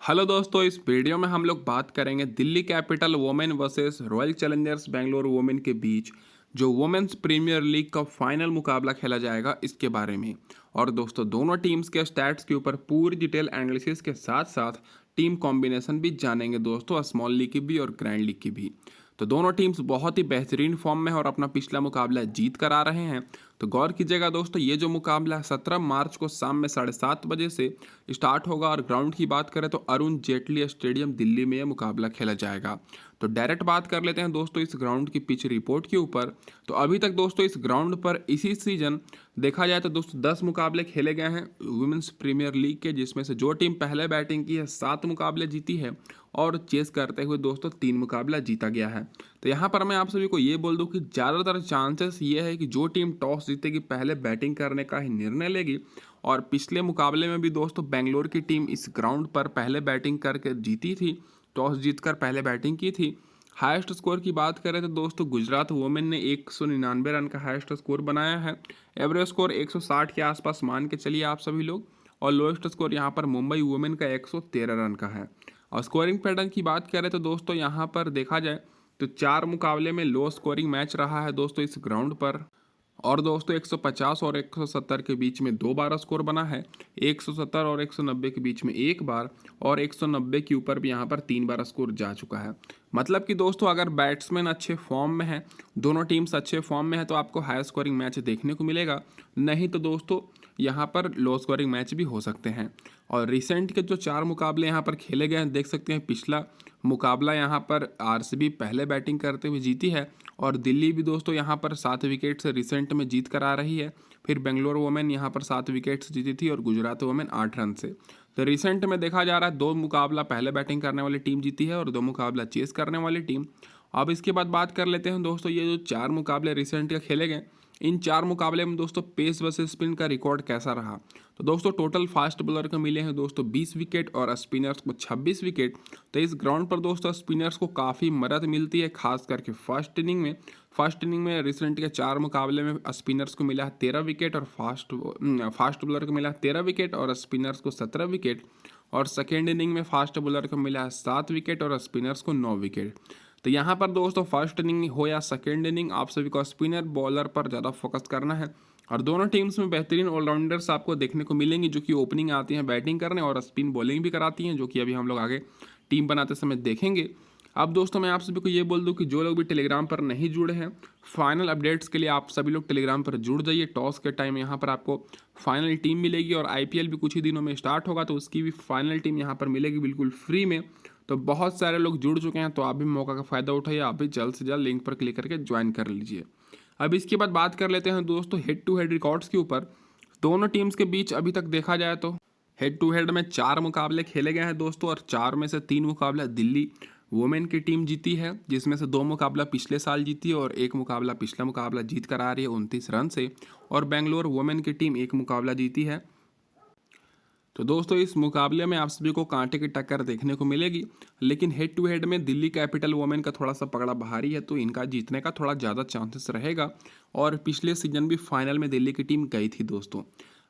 Hello दोस्तों, इस video में हम लोग बात करेंगे Delhi capital women versus royal Challengers Bangalore women के बीच जो वोमेन्स प्रीमियर लीग का फाइनल मुकाबला खेला जाएगा इसके बारे में। और दोस्तों, दोनों टीम्स के स्टैट्स के ऊपर पूरी डिटेल एनालिसिस के साथ साथ टीम कॉम्बिनेशन भी जानेंगे दोस्तों, स्मॉल लीग की भी और ग्रैंड लीग की भी। तो दोनों टीम्स बहुत ही बेहतरीन फॉर्म में है और अपना पिछला मुकाबला जीत कर आ रहे हैं। तो गौर कीजिएगा दोस्तों, ये जो मुकाबला 17 मार्च को शाम में 7:30 बजे से स्टार्ट होगा और ग्राउंड की बात करें तो अरुण जेटली स्टेडियम दिल्ली में यह मुकाबला खेला जाएगा। तो डायरेक्ट बात कर लेते हैं दोस्तों इस ग्राउंड की पिच रिपोर्ट के ऊपर। तो अभी तक दोस्तों इस ग्राउंड पर इसी सीजन देखा जाए तो दोस्तों 10 मुकाबले खेले गए हैं वुमेन्स प्रीमियर लीग के, जिसमें से जो टीम पहले बैटिंग की है 7 मुकाबले जीती है और चेस करते हुए दोस्तों 3 मुकाबला जीता गया है। तो यहाँ पर मैं आप सभी को ये बोल दूं कि ज़्यादातर चांसेस ये है कि जो टीम टॉस जीतेगी पहले बैटिंग करने का ही निर्णय लेगी। और पिछले मुकाबले में भी दोस्तों बेंगलोर की टीम इस ग्राउंड पर पहले बैटिंग करके जीती थी, टॉस जीतकर पहले बैटिंग की थी। हाईएस्ट स्कोर की बात करें तो दोस्तों गुजरात वुमेन ने 199 रन का हाईएस्ट स्कोर बनाया है। एवरेज स्कोर 160 के आसपास मान के चलिए आप सभी लोग। और लोएस्ट स्कोर यहाँ पर मुंबई वुमेन का 113 रन का है। और स्कोरिंग पैटर्न की बात करें तो दोस्तों यहाँ पर देखा जाए तो 4 मुकाबले में लो स्कोरिंग मैच रहा है दोस्तों इस ग्राउंड पर। और दोस्तों 150 और 170 के बीच में 2 बार स्कोर बना है, 170 और 190 के बीच में 1 बार, और 190 के ऊपर भी यहाँ पर 3 बार स्कोर जा चुका है। मतलब कि दोस्तों अगर बैट्समैन अच्छे फॉर्म में है, दोनों टीम्स अच्छे फॉर्म में है तो आपको हाई स्कोरिंग मैच देखने को मिलेगा, नहीं तो दोस्तों यहाँ पर लो स्कोरिंग मैच भी हो सकते हैं। और रिसेंट के जो 4 मुकाबले यहाँ पर खेले गए हैं देख सकते हैं, पिछला मुकाबला यहाँ पर आरसीबी पहले बैटिंग करते हुए जीती है और दिल्ली भी दोस्तों यहाँ पर 7 विकेट से रिसेंट में जीत कर आ रही है। फिर बेंगलोर वुमेन यहाँ पर 7 विकेट से जीती थी और गुजरात वुमेन 8 रन से। तो रिसेंट में देखा जा रहा है 2 मुकाबला पहले बैटिंग करने वाली टीम जीती है और 2 मुकाबला चेस करने वाली टीम। अब इसके बाद बात कर लेते हैं दोस्तों, ये जो 4 मुकाबले रिसेंट के खेले गए, इन 4 मुकाबले में दोस्तों पेस वर्सेस स्पिन का रिकॉर्ड कैसा रहा। तो दोस्तों टोटल फास्ट बॉलर को मिले हैं दोस्तों 20 विकेट और स्पिनर्स को 26 विकेट। तो इस ग्राउंड पर दोस्तों स्पिनर्स को काफ़ी मदद मिलती है, खास करके फर्स्ट इनिंग में रिसेंट के 4 मुकाबले में स्पिनर्स को मिला है 13 विकेट और फास्ट बॉलर को मिला है 13 विकेट और स्पिनर्स को 17 विकेट। और सेकेंड इनिंग में फास्ट बॉलर को मिला है 7 विकेट और स्पिनर्स को 9 विकेट। तो यहाँ पर दोस्तों फर्स्ट इनिंग हो या सेकेंड इनिंग, आप सभी को स्पिनर बॉलर पर ज़्यादा फोकस करना है। और दोनों टीम्स में बेहतरीन ऑलराउंडर्स आपको देखने को मिलेंगी जो कि ओपनिंग आती हैं बैटिंग करने और स्पिन बॉलिंग भी कराती हैं, जो कि अभी हम लोग आगे टीम बनाते समय देखेंगे। अब दोस्तों मैं आप सभी को ये बोल दूं कि जो लोग भी टेलीग्राम पर नहीं जुड़े हैं, फाइनल अपडेट्स के लिए आप सभी लोग टेलीग्राम पर जुड़ जाइए। टॉस के टाइम यहाँ पर आपको फाइनल टीम मिलेगी और आईपीएल भी कुछ ही दिनों में स्टार्ट होगा तो उसकी भी फाइनल टीम यहाँ पर मिलेगी बिल्कुल फ्री में। तो बहुत सारे लोग जुड़ चुके हैं, तो आप भी मौका का फ़ायदा उठाइए, आप भी जल्द से जल्द लिंक पर क्लिक करके ज्वाइन कर लीजिए। अब इसके बाद बात कर लेते हैं दोस्तों हेड टू हेड रिकॉर्ड्स के ऊपर। दोनों टीम्स के बीच अभी तक देखा जाए तो हेड टू हेड में 4 मुकाबले खेले गए हैं दोस्तों और 4 में से 3 मुकाबला दिल्ली वुमेन की टीम जीती है, जिसमें से 2 मुकाबला पिछले साल जीती है और 1 मुकाबला पिछला मुकाबला जीत कर आ रही है 29 रन से। और बेंगलोर वुमेन की टीम 1 मुकाबला जीती है। तो दोस्तों इस मुकाबले में आप सभी को कांटे की टक्कर देखने को मिलेगी, लेकिन हेड टू हेड में दिल्ली कैपिटल वुमेन का थोड़ा सा पकड़ा भारी है, तो इनका जीतने का थोड़ा ज़्यादा चांसेस रहेगा। और पिछले सीजन भी फाइनल में दिल्ली की टीम गई थी दोस्तों।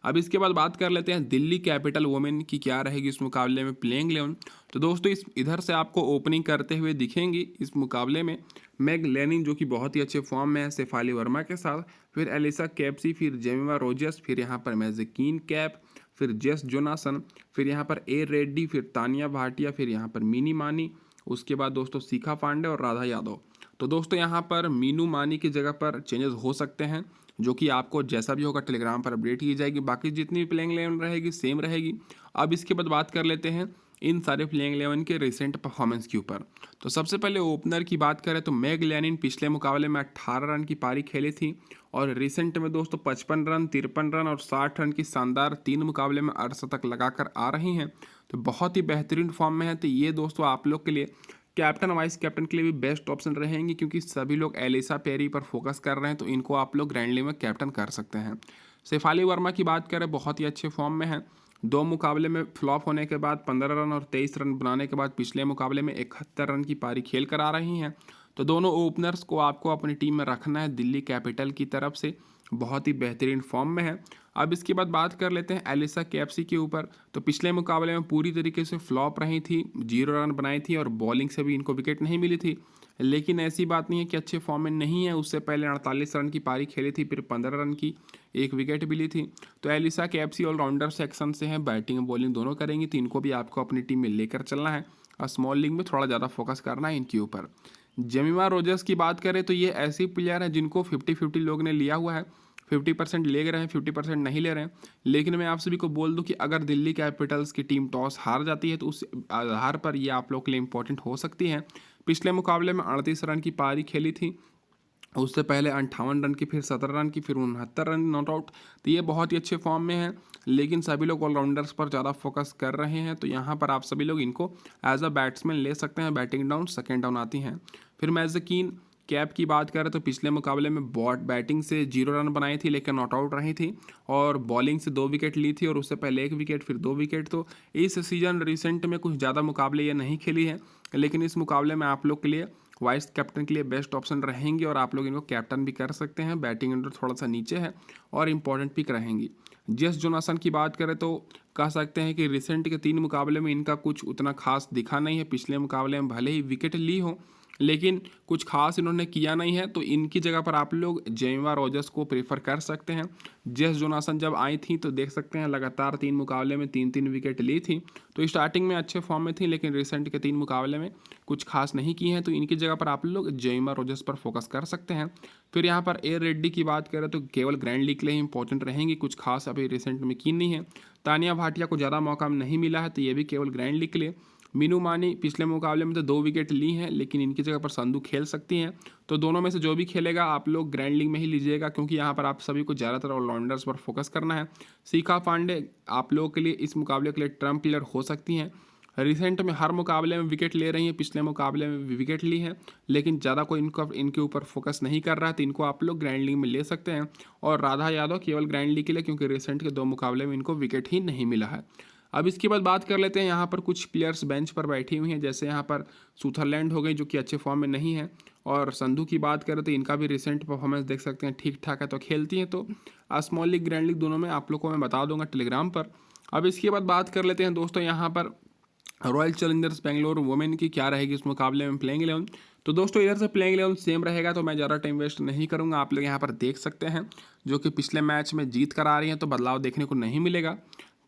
अब इसके बाद बात कर लेते हैं दिल्ली कैपिटल वुमेन की क्या रहेगी इस मुकाबले में प्लेइंग 11। तो दोस्तों इस इधर से आपको ओपनिंग करते हुए दिखेंगी इस मुकाबले में मैग लेनिन, जो कि बहुत ही अच्छे फॉर्म में है शेफाली वर्मा के साथ, फिर एलिसा कैप्सी, फिर जेमिमा रोजर्स, फिर यहाँ पर मैजिकीन कैप, फिर जेस जोनासन, फिर यहाँ पर ए रेड्डी, फिर तानिया भाटिया, फिर यहाँ पर मिनी मानी, उसके बाद दोस्तों शिखा पांडे और राधा यादव। तो दोस्तों यहाँ पर मीनू मानी की जगह पर चेंजेस हो सकते हैं, जो कि आपको जैसा भी होगा टेलीग्राम पर अपडेट की जाएगी। बाकी जितनी प्लेइंग 11 रहेगी सेम रहेगी। अब इसके बाद बात कर लेते हैं इन सारे प्लेइंग 11 के रिसेंट परफॉर्मेंस के ऊपर। तो सबसे पहले ओपनर की बात करें तो मैग लेनिन पिछले मुकाबले में 18 रन की पारी खेली थी और रिसेंट में दोस्तों 55 रन, 53 रन और 60 रन की शानदार 3 मुकाबले में अर्धशतक लगाकर आ रही हैं। तो बहुत ही बेहतरीन फॉर्म में है। तो ये दोस्तों आप लोग के लिए कैप्टन वाइस कैप्टन के लिए भी बेस्ट ऑप्शन रहेंगी, क्योंकि सभी लोग एलिसा पेरी पर फोकस कर रहे हैं, तो इनको आप लोग ग्रैंड लीग में कैप्टन कर सकते हैं। शेफाली वर्मा की बात करें, बहुत ही अच्छे फॉर्म में है। 2 मुकाबले में फ्लॉप होने के बाद 15 रन और 23 रन बनाने के बाद पिछले मुकाबले में 71 रन की पारी खेल कर आ रही हैं। तो दोनों ओपनर्स को आपको अपनी टीम में रखना है दिल्ली कैपिटल की तरफ से, बहुत ही बेहतरीन फॉर्म में है। अब इसके बाद बात कर लेते हैं एलिसा केएफसी के ऊपर। तो पिछले मुकाबले में पूरी तरीके से फ्लॉप रही थी, 0 रन बनाई थी और बॉलिंग से भी इनको विकेट नहीं मिली थी। लेकिन ऐसी बात नहीं है कि अच्छे फॉर्म में नहीं है, उससे पहले 48 रन की पारी खेली थी, फिर 15 रन की, एक विकेट भी ली थी। तो एलिसा केएफसी ऑलराउंडर सेक्शन से हैं, बैटिंग और बॉलिंग दोनों करेंगी, तो इनको भी आपको अपनी टीम में लेकर चलना है और स्मॉल लीग में थोड़ा ज़्यादा फोकस करना है इनके ऊपर। जेमिमा रोजर्स की बात करें तो ये ऐसी प्लेयर है जिनको 50-50 लोग ने लिया हुआ है, 50% ले रहे हैं, 50% नहीं ले रहे हैं। लेकिन मैं आप सभी को बोल दूं कि अगर दिल्ली कैपिटल्स की टीम टॉस हार जाती है तो उस आधार पर ये आप लोग के लिए इंपॉर्टेंट हो सकती है। पिछले मुकाबले में 38 रन की पारी खेली थी, उससे पहले 58 रन की, फिर 17 रन की, फिर 69 रन नॉट आउट। तो ये बहुत ही अच्छे फॉर्म में है, लेकिन सभी लोग ऑलराउंडर्स पर ज़्यादा फोकस कर रहे हैं। तो यहाँ पर आप सभी लोग इनको एज अ बैट्समैन ले सकते हैं, बैटिंग डाउन, सेकेंड डाउन आती हैं। फिर मैजकीन कैप की बात करें तो पिछले मुकाबले में बैटिंग से 0 रन बनाई थी लेकिन नॉट आउट रही थी, और बॉलिंग से 2 विकेट ली थी, और उससे पहले 1 विकेट, फिर 2 विकेट। तो इस सीजन रिसेंट में कुछ ज़्यादा मुकाबले ये नहीं खेली है, लेकिन इस मुकाबले में आप लोग के लिए वाइस कैप्टन के लिए बेस्ट ऑप्शन रहेंगे और आप लोग इनको कैप्टन भी कर सकते हैं। बैटिंग अंडर थोड़ा सा नीचे है और इंपॉर्टेंट पिक रहेंगी। जेस जोनासन की बात करें तो कह सकते हैं कि रिसेंट के 3 मुकाबले में इनका कुछ उतना खास दिखा नहीं है। पिछले मुकाबले में भले ही विकेट ली हो, लेकिन कुछ खास इन्होंने किया नहीं है, तो इनकी जगह पर आप लोग जेमिमा रोजर्स को प्रेफर कर सकते हैं। जेस जोनासन जब आई थी तो देख सकते हैं लगातार 3 मुकाबले में 3-3 विकेट ली थी, तो स्टार्टिंग में अच्छे फॉर्म में थी, लेकिन रिसेंट के 3 मुकाबले में कुछ खास नहीं की हैं, तो इनकी जगह पर आप लोग जेमिमा रोजर्स पर फोकस कर सकते हैं। फिर यहाँ पर ए रेड्डी की बात करें तो केवल ग्रैंड लीग के लिए इंपॉर्टेंट रहेंगी, कुछ खास अभी रिसेंट में की नहीं है। तानिया भाटिया को ज़्यादा मौका नहीं मिला है, तो ये भी केवल ग्रैंड लीग के लिए। मीनू मानी पिछले मुकाबले में तो 2 विकेट ली हैं, लेकिन इनकी जगह पर संधू खेल सकती हैं। तो दोनों में से जो भी खेलेगा आप लोग ग्रैंड लीग में ही लीजिएगा, क्योंकि यहाँ पर आप सभी को ज़्यादातर ऑलराउंडर्स पर फोकस करना है। शिखा पांडे आप लोगों के लिए इस मुकाबले के लिए ट्रम्प प्लेयर हो सकती हैं। रिसेंट में हर मुकाबले में विकेट ले रही हैं, पिछले मुकाबले में भी विकेट ली है, लेकिन ज़्यादा कोई इनके ऊपर फोकस नहीं कर रहा है, तो इनको आप लोग ग्रैंड लीग में ले सकते हैं। और राधा यादव केवल ग्रैंड लीग के लिए, क्योंकि रिसेंट के 2 मुकाबले में इनको विकेट ही नहीं मिला है। अब इसके बाद बात कर लेते हैं, यहाँ पर कुछ प्लेयर्स बेंच पर बैठी हुई हैं, जैसे यहाँ पर सुथरलैंड हो गई जो कि अच्छे फॉर्म में नहीं है, और संधू की बात करें तो इनका भी रिसेंट परफॉर्मेंस देख सकते हैं ठीक ठाक है, तो खेलती हैं। तो स्मॉल लीग ग्रैंड लीग दोनों में आप लोग को मैं बता दूंगा टेलीग्राम पर। अब इसके बाद बात कर लेते हैं दोस्तों यहाँ पर रॉयल चैलेंजर्स बेंगलोर वुमेन की क्या रहेगी इस मुकाबले में प्लेइंग 11। तो दोस्तों इधर से प्लेइंग 11 सेम रहेगा, तो मैं ज़्यादा टाइम वेस्ट नहीं करूँगा। आप लोग यहाँ पर देख सकते हैं जो कि पिछले मैच में जीत कर आ रही हैं, तो बदलाव देखने को नहीं मिलेगा।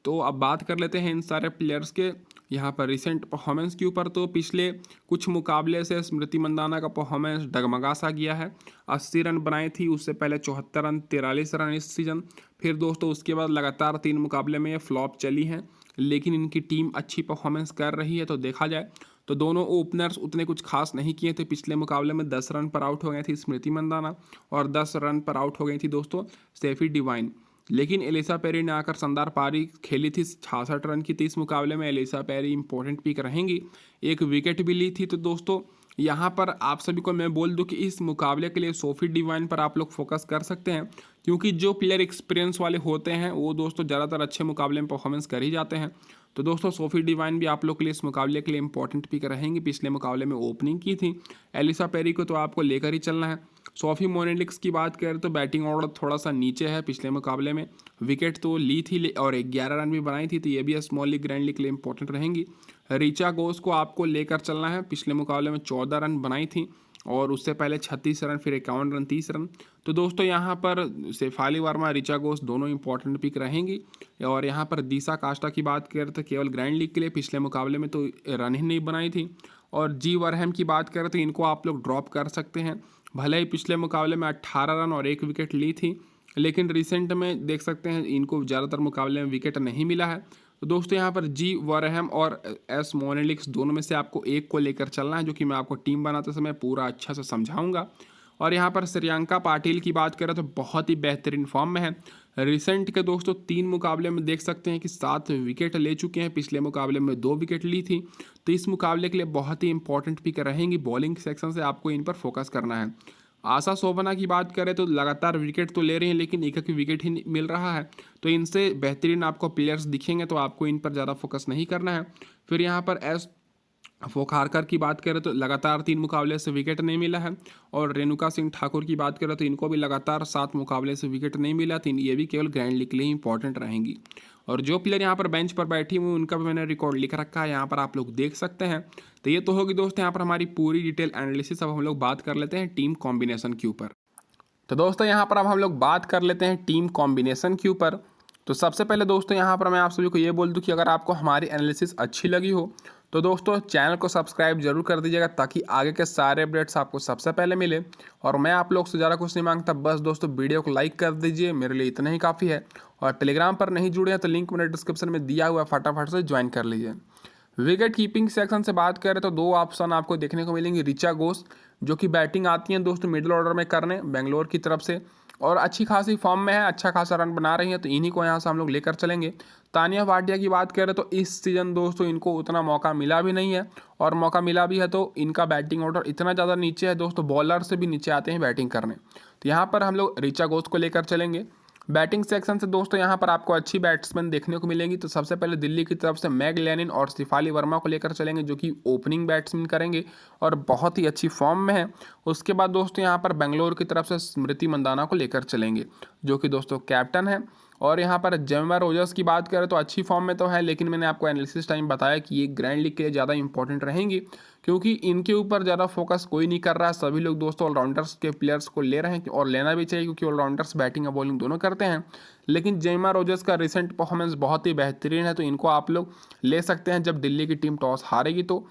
तो अब बात कर लेते हैं इन सारे प्लेयर्स के यहाँ पर रिसेंट परफॉर्मेंस के ऊपर। तो पिछले कुछ मुकाबले से स्मृति मंदाना का परफॉर्मेंस डगमगा सा गया है। 80 रन बनाई थी, उससे पहले 74 रन, 43 रन इस सीजन। फिर दोस्तों उसके बाद लगातार 3 मुकाबले में ये फ्लॉप चली हैं, लेकिन इनकी टीम अच्छी परफॉर्मेंस कर रही है। तो देखा जाए तो दोनों ओपनर्स उतने कुछ खास नहीं किए थे। पिछले मुकाबले में 10 रन पर आउट हो गई थी स्मृति मंदाना, और 10 रन पर आउट हो गई थी दोस्तों स्टेफी डिवाइन। लेकिन एलिसा पेरी ने आकर शानदार पारी खेली थी, 66 रन की थी इस मुकाबले में। एलिसा पेरी इंपॉर्टेंट पिक रहेंगी, 1 विकेट भी ली थी। तो दोस्तों यहाँ पर आप सभी को मैं बोल दूं कि इस मुकाबले के लिए सोफी डिवाइन पर आप लोग फोकस कर सकते हैं, क्योंकि जो प्लेयर एक्सपीरियंस वाले होते हैं वो दोस्तों ज़्यादातर अच्छे मुकाबले में परफॉर्मेंस कर ही जाते हैं। तो दोस्तों सोफी डिवाइन भी आप लोग के लिए इस मुकाबले के लिए इंपॉर्टेंट पिक रहेंगी, पिछले मुकाबले में ओपनिंग की थी। एलिसा पेरी को तो आपको लेकर ही चलना है। सोफी मोनेलिक्स की बात करें तो बैटिंग ऑर्डर थोड़ा सा नीचे है, पिछले मुकाबले में विकेट तो ली थी और 11 रन भी बनाई थी, तो ये भी स्मॉल लीग ग्रैंड लीग के लिए इंपॉर्टेंट रहेंगी। ऋचा घोष को आपको लेकर चलना है, पिछले मुकाबले में 14 रन बनाई थी, और उससे पहले 36 रन, फिर 51 रन, 30 रन। तो दोस्तों यहाँ पर शेफाली वर्मा, ऋचा घोष दोनों इंपॉर्टेंट पिक रहेंगी। और यहाँ पर दिशा कास्टा की बात करें तो केवल ग्रैंड लीग के लिए, पिछले मुकाबले में तो रन ही नहीं बनाई थी। और जी वरहम की बात करें तो इनको आप लोग ड्रॉप कर सकते हैं, भले ही पिछले मुकाबले में 18 रन और 1 विकेट ली थी, लेकिन रिसेंट में देख सकते हैं इनको ज़्यादातर मुकाबले में विकेट नहीं मिला है। तो दोस्तों यहाँ पर जी वरहम और एस मोनेलिक्स दोनों में से आपको एक को लेकर चलना है, जो कि मैं आपको टीम बनाते समय पूरा अच्छा से समझाऊंगा। और यहाँ पर श्रेयांका पाटिल की बात करें तो बहुत ही बेहतरीन फॉर्म में है। रिसेंट के दोस्तों 3 मुकाबले में देख सकते हैं कि 7 विकेट ले चुके हैं, पिछले मुकाबले में 2 विकेट ली थी। तो इस मुकाबले के लिए बहुत ही इंपॉर्टेंट पिक रहेंगी, बॉलिंग सेक्शन से आपको इन पर फोकस करना है। आशा शोभना की बात करें तो लगातार विकेट तो ले रही हैं, लेकिन एक विकेट ही मिल रहा है, तो इनसे बेहतरीन आपको प्लेयर्स दिखेंगे, तो आपको इन पर ज़्यादा फोकस नहीं करना है। फिर यहाँ पर एस फोखारकर की बात करें तो लगातार 3 मुकाबले से विकेट नहीं मिला है। और रेणुका सिंह ठाकुर की बात करें तो इनको भी लगातार 7 मुकाबले से विकेट नहीं मिला। तो ये भी केवल ग्रैंड लीग के लिए इंपॉर्टेंट रहेंगी। और जो प्लेयर यहाँ पर बेंच पर बैठी हुई उनका भी मैंने रिकॉर्ड लिख रखा है, यहाँ पर आप लोग देख सकते हैं। तो ये तो होगी दोस्तों यहाँ पर हमारी पूरी डिटेल एनालिसिस। अब हम लोग बात कर लेते हैं टीम कॉम्बिनेशन के ऊपर। तो दोस्तों यहाँ पर अब हम लोग बात कर लेते हैं टीम कॉम्बिनेशन के ऊपर। तो सबसे पहले दोस्तों यहाँ पर मैं आप सभी को ये बोल दूँ कि अगर आपको हमारी एनालिसिस अच्छी लगी हो तो दोस्तों चैनल को सब्सक्राइब जरूर कर दीजिएगा, ताकि आगे के सारे अपडेट्स आपको सबसे पहले मिले। और मैं आप लोग से ज़्यादा कुछ नहीं मांगता, बस दोस्तों वीडियो को लाइक कर दीजिए, मेरे लिए इतना ही काफ़ी है। और टेलीग्राम पर नहीं जुड़े हैं तो लिंक मैंने डिस्क्रिप्शन में दिया हुआ है, फटाफट से ज्वाइन कर लीजिए। विकेट कीपिंग सेक्शन से बात करें तो 2 ऑप्शन आपको देखने को मिलेंगे। ऋचा घोष जो कि बैटिंग आती हैं दोस्तों मिडिल ऑर्डर में करने बेंगलोर की तरफ से, और अच्छी खासी फॉर्म में है, अच्छा खासा रन बना रही हैं, तो इन्हीं को यहाँ से हम लोग लेकर चलेंगे। तानिया भाटिया की बात करें तो इस सीज़न दोस्तों इनको उतना मौका मिला भी नहीं है, और मौका मिला भी है तो इनका बैटिंग ऑर्डर इतना ज़्यादा नीचे है दोस्तों, बॉलर से भी नीचे आते हैं बैटिंग करने। तो यहाँ पर हम लोग ऋचा घोष को लेकर चलेंगे। बैटिंग सेक्शन से दोस्तों यहाँ पर आपको अच्छी बैट्समैन देखने को मिलेंगी। तो सबसे पहले दिल्ली की तरफ से मैग लेनिन और शिफाली वर्मा को लेकर चलेंगे, जो कि ओपनिंग बैट्समैन करेंगे और बहुत ही अच्छी फॉर्म में है। उसके बाद दोस्तों यहाँ पर बेंगलोर की तरफ से स्मृति मंदाना को लेकर चलेंगे, जो कि दोस्तों कैप्टन है। और यहाँ पर जेमिमा रोजर्स की बात करें तो अच्छी फॉर्म में तो है, लेकिन मैंने आपको एनालिसिस टाइम बताया कि ये ग्रैंड लीग के लिए ज़्यादा इंपॉर्टेंट रहेंगी, क्योंकि इनके ऊपर ज़्यादा फोकस कोई नहीं कर रहा है। सभी लोग दोस्तों ऑलराउंडर्स के प्लेयर्स को ले रहे हैं, और लेना भी चाहिए, क्योंकि ऑलराउंडर्स बैटिंग और बॉलिंग दोनों करते हैं। लेकिन जेमिमा रोजर्स का रिसेंट परफॉर्मेंस बहुत ही बेहतरीन है, तो इनको आप लोग ले सकते हैं जब दिल्ली की टीम टॉस हारेगी। तो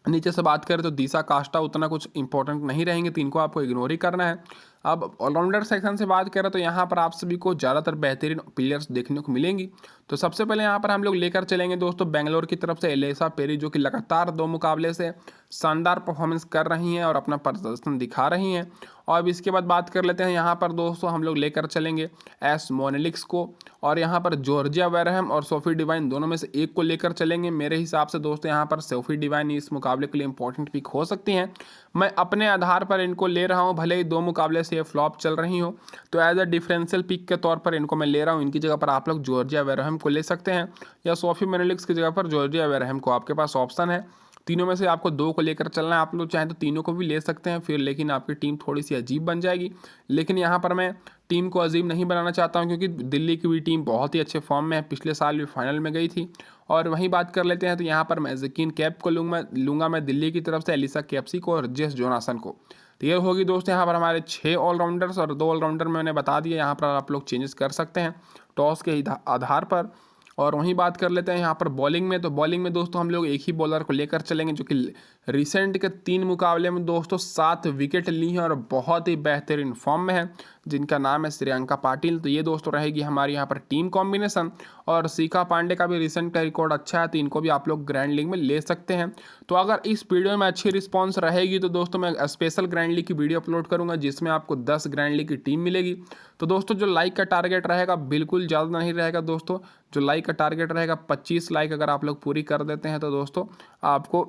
नीचे से बात करें तो दिशा काष्टा उतना कुछ इंपॉर्टेंट नहीं रहेंगे, तो इनको आपको इग्नोर ही करना है। अब ऑलराउंडर सेक्शन से बात करें तो यहाँ पर आप सभी को ज़्यादातर बेहतरीन प्लेयर्स देखने को मिलेंगी। तो सबसे पहले यहाँ पर हम लोग लेकर चलेंगे दोस्तों बेंगलोर की तरफ से एलिसा पेरी, जो कि लगातार 2 मुकाबले से शानदार परफॉर्मेंस कर रही हैं और अपना प्रदर्शन दिखा रही हैं। और अब इसके बाद बात कर लेते हैं यहाँ पर दोस्तों हम लोग लेकर चलेंगे एस मोनेलिक्स को, और यहाँ पर जॉर्जिया वेरहम और सोफी डिवाइन दोनों में से एक को लेकर चलेंगे। मेरे हिसाब से दोस्तों यहाँ पर सोफी डिवाइन इस मुकाबले के लिए इंपॉर्टेंट पिक हो सकती हैं। मैं अपने आधार पर इनको ले रहा हूँ, भले ही 2 मुकाबले से ये फ्लॉप चल रही हो, तो एज अ डिफरेंशियल पिक के तौर पर इनको मैं ले रहा हूँ। इनकी जगह पर आप लोग जॉर्जिया वेरहम को ले सकते हैं, या सोफी मोनेलिक्स की जगह पर जॉर्जिया वेरहम को, आपके पास ऑप्शन है। तीनों में से आपको 2 को लेकर चलना है। आप लोग चाहें तो तीनों को भी ले सकते हैं फिर, लेकिन आपकी टीम थोड़ी सी अजीब बन जाएगी। लेकिन यहाँ पर मैं टीम को अजीब नहीं बनाना चाहता हूँ, क्योंकि दिल्ली की भी टीम बहुत ही अच्छे फॉर्म में है, पिछले साल भी फाइनल में गई थी। और वहीं बात कर लेते हैं तो यहाँ पर मैं जकीन कैप को लूँगा मैं दिल्ली की तरफ से, एलिसा कैप्सी को और जेस जोनासन को। तो ये होगी दोस्तों यहाँ पर हमारे 6 ऑलराउंडर्स, और 2 ऑलराउंडर मैंने बता दिया। यहाँ पर आप लोग चेंजेस कर सकते हैं टॉस के आधार पर। और वहीं बात कर लेते हैं यहाँ पर बॉलिंग में। तो बॉलिंग में दोस्तों हम लोग एक ही बॉलर को लेकर चलेंगे, जो कि रिसेंट के 3 मुकाबले में दोस्तों 7 विकेट ली हैं और बहुत ही बेहतरीन फॉर्म में है, जिनका नाम है श्रेयंका पाटिल। तो ये दोस्तों रहेगी हमारी यहाँ पर टीम कॉम्बिनेशन। और शिखा पांडे का भी रिसेंट का रिकॉर्ड अच्छा है, तो इनको भी आप लोग ग्रैंड लीग में ले सकते हैं। तो अगर इस वीडियो में अच्छी रिस्पॉन्स रहेगी तो दोस्तों मैं स्पेशल ग्रैंड लीग की वीडियो अपलोड करूँगा, जिसमें आपको 10 ग्रैंड लीग की टीम मिलेगी। तो दोस्तों जो लाइक का टारगेट रहेगा बिल्कुल ज़्यादा नहीं रहेगा दोस्तों, जो लाइक का टारगेट रहेगा 25 लाइक अगर आप लोग पूरी कर देते हैं तो दोस्तों आपको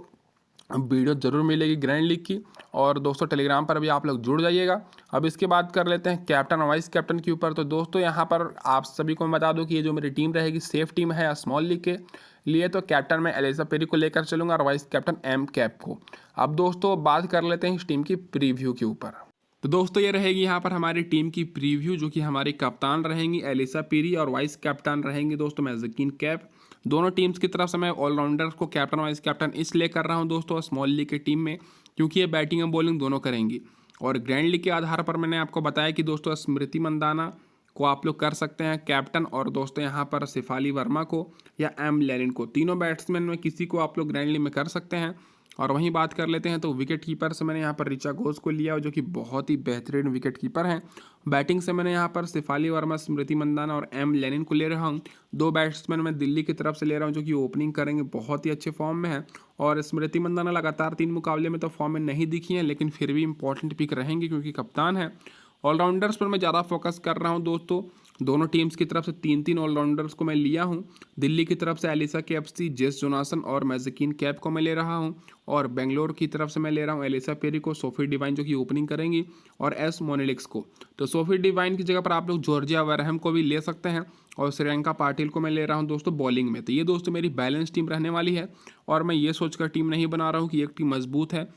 वीडियो जरूर मिलेगी ग्रैंड लीग की। और दोस्तों टेलीग्राम पर भी आप लोग जुड़ जाइएगा। अब इसके बाद कर लेते हैं कैप्टन और वाइस कैप्टन के ऊपर। तो दोस्तों यहाँ पर आप सभी को मैं बता दूं कि ये जो मेरी टीम रहेगी सेफ टीम है स्मॉल लीग के लिए। तो कैप्टन में एलिसा पेरी को लेकर चलूँगा और वाइस कैप्टन एम कैप को। अब दोस्तों बात कर लेते हैं इस टीम की प्रीव्यू के ऊपर। तो दोस्तों ये रहेगी यहाँ पर हमारी टीम की प्रीव्यू, जो कि हमारी कप्तान रहेंगी एलिसा पेरी और वाइस कैप्टन रहेंगे दोस्तों मैजकिन कैप। दोनों टीम्स की तरफ से मैं ऑलराउंडर को कैप्टन वाइस कैप्टन इसलिए कर रहा हूँ दोस्तों स्मॉल लीग की टीम में, क्योंकि ये बैटिंग और बॉलिंग दोनों करेंगी। और ग्रैंड लीग के आधार पर मैंने आपको बताया कि दोस्तों स्मृति मंदाना को आप लोग कर सकते हैं कैप्टन, और दोस्तों यहाँ पर शिफाली वर्मा को या एम लेनिन को, तीनों बैट्समैन में किसी को आप लोग ग्रैंड लीग में कर सकते हैं। और वहीं बात कर लेते हैं तो विकेट कीपर से मैंने यहाँ पर ऋचा घोष को लिया, जो कि बहुत ही बेहतरीन विकेट कीपर हैं। बैटिंग से मैंने यहाँ पर शिफाली वर्मा, स्मृति मंदाना और एम लेनिन को ले रहा हूँ। 2 बैट्समैन मैं दिल्ली की तरफ से ले रहा हूँ, जो कि ओपनिंग करेंगे, बहुत ही अच्छे फॉर्म में है। और स्मृति मंदाना लगातार 3 मुकाबले में तो फॉर्म में नहीं दिखी हैं, लेकिन फिर भी इंपॉर्टेंट पिक रहेंगी क्योंकि कप्तान है। ऑलराउंडर्स पर मैं ज़्यादा फोकस कर रहा हूँ दोस्तों, दोनों टीम्स की तरफ से 3-3 ऑलराउंडर्स को मैं लिया हूं। दिल्ली की तरफ से एलिसा केएफसी, जेस जोनासन और मैजिकिन कैप को मैं ले रहा हूं, और बेंगलोर की तरफ से मैं ले रहा हूं एलिसा पेरी को, सोफी डिवाइन जो कि ओपनिंग करेंगी, और एस मोनेलिक्स को। तो सोफी डिवाइन की जगह पर आप लोग जॉर्जिया वरहम को भी ले सकते हैं, और श्रेयंका पाटिल को मैं ले रहा हूं दोस्तों बॉलिंग में। तो ये दोस्तों मेरी बैलेंस टीम रहने वाली है, और मैं ये सोचकर टीम नहीं बना रहा हूँ कि एक टीम मजबूत है।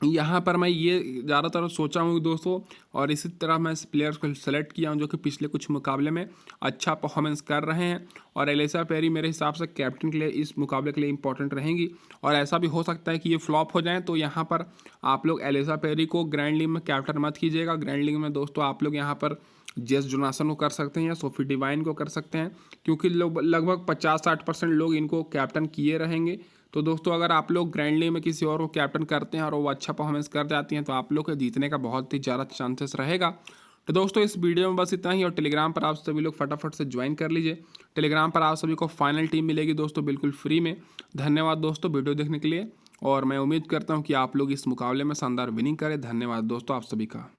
यहाँ पर मैं ये ज़्यादातर सोचा हूँ दोस्तों, और इसी तरह मैं प्लेयर्स को सेलेक्ट किया हूँ जो कि पिछले कुछ मुकाबले में अच्छा परफॉर्मेंस कर रहे हैं, और एलिसा पेरी मेरे हिसाब से कैप्टन के लिए इस मुकाबले के लिए इंपॉर्टेंट रहेंगी। और ऐसा भी हो सकता है कि ये फ्लॉप हो जाए, तो यहाँ पर आप लोग एलिसा पेरी को ग्रैंड लीग में कैप्टन मत कीजिएगा। ग्रैंड लीग में दोस्तों आप लोग यहाँ पर जेस जोनासन को कर सकते हैं या सोफी डिवाइन को कर सकते हैं, क्योंकि लोग लगभग 50-60% लोग इनको कैप्टन किए रहेंगे। तो दोस्तों अगर आप लोग ग्रैंड लीग में किसी और को कैप्टन करते हैं और वो अच्छा परफॉर्मेंस कर जाती हैं, तो आप लोग के जीतने का बहुत ही ज़्यादा चांसेस रहेगा। तो दोस्तों इस वीडियो में बस इतना ही, और टेलीग्राम पर आप सभी लोग फटाफट से ज्वाइन कर लीजिए। टेलीग्राम पर आप सभी को फाइनल टीम मिलेगी दोस्तों बिल्कुल फ्री में। धन्यवाद दोस्तों वीडियो देखने के लिए, और मैं उम्मीद करता हूँ कि आप लोग इस मुकाबले में शानदार विनिंग करें। धन्यवाद दोस्तों आप सभी का।